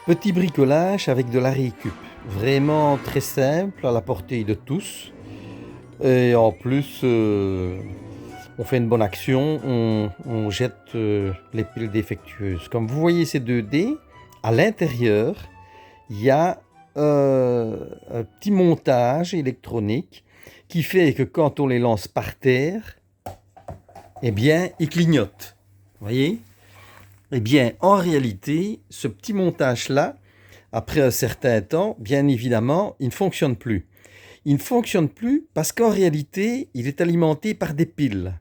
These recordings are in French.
Petit bricolage avec de la récup. Vraiment très simple, à la portée de tous. Et en plus, on fait une bonne action, on jette les piles défectueuses. Comme vous voyez ces 2D, à l'intérieur, il y a un petit montage électronique qui fait que quand on les lance par terre, eh bien, ils clignotent. Vous voyez ? Eh bien, en réalité, ce petit montage-là, après un certain temps, bien évidemment, il ne fonctionne plus. Il ne fonctionne plus parce qu'en réalité, il est alimenté par des piles.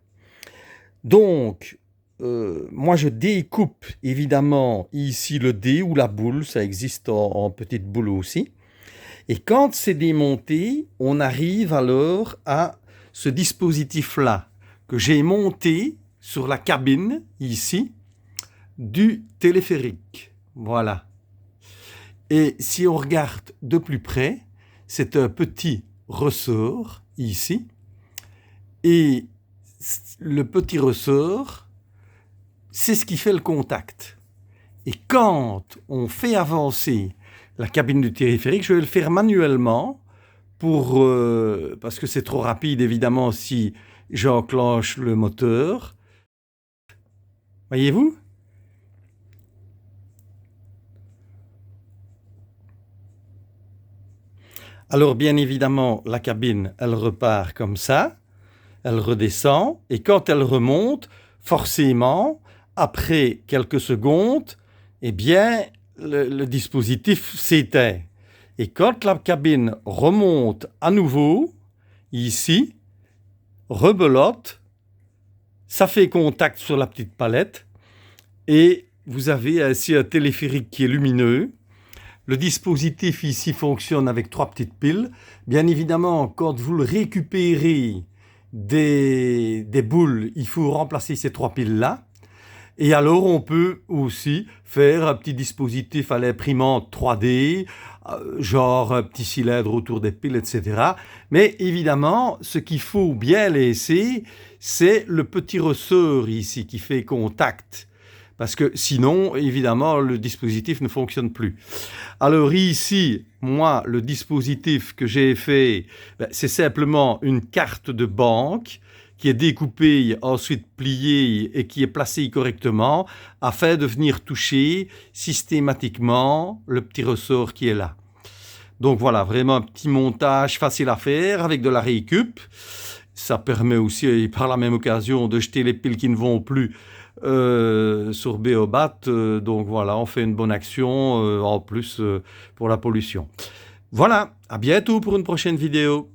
Donc, moi, je découpe évidemment ici le dé ou la boule, ça existe en petite boule aussi. Et quand c'est démonté, on arrive alors à ce dispositif-là que j'ai monté sur la cabine ici du téléphérique. Voilà. Et si on regarde de plus près, c'est un petit ressort ici. Et le petit ressort, c'est ce qui fait le contact. Et quand on fait avancer la cabine du téléphérique, je vais le faire manuellement parce que c'est trop rapide évidemment si j'enclenche le moteur. Voyez-vous ? Alors bien évidemment, la cabine, elle repart comme ça, elle redescend, et quand elle remonte, forcément, après quelques secondes, eh bien, le dispositif s'éteint. Et quand la cabine remonte à nouveau, ici, rebelote, ça fait contact sur la petite palette, et vous avez ainsi un téléphérique qui est lumineux. Le dispositif ici fonctionne avec 3 petites piles. Bien évidemment, quand vous le récupérez des boules, il faut remplacer ces 3 piles-là. Et alors, on peut aussi faire un petit dispositif à l'imprimante 3D, genre un petit cylindre autour des piles, etc. Mais évidemment, ce qu'il faut bien laisser, c'est le petit ressort ici qui fait contact. Parce que sinon, évidemment, le dispositif ne fonctionne plus. Alors ici, moi, le dispositif que j'ai fait, c'est simplement une carte de banque qui est découpée, ensuite pliée et qui est placée correctement afin de venir toucher systématiquement le petit ressort qui est là. Donc voilà, vraiment un petit montage facile à faire avec de la récup. Ça permet aussi, par la même occasion, de jeter les piles qui ne vont plus sur Béobat. Donc voilà, on fait une bonne action en plus pour la pollution. Voilà, à bientôt pour une prochaine vidéo.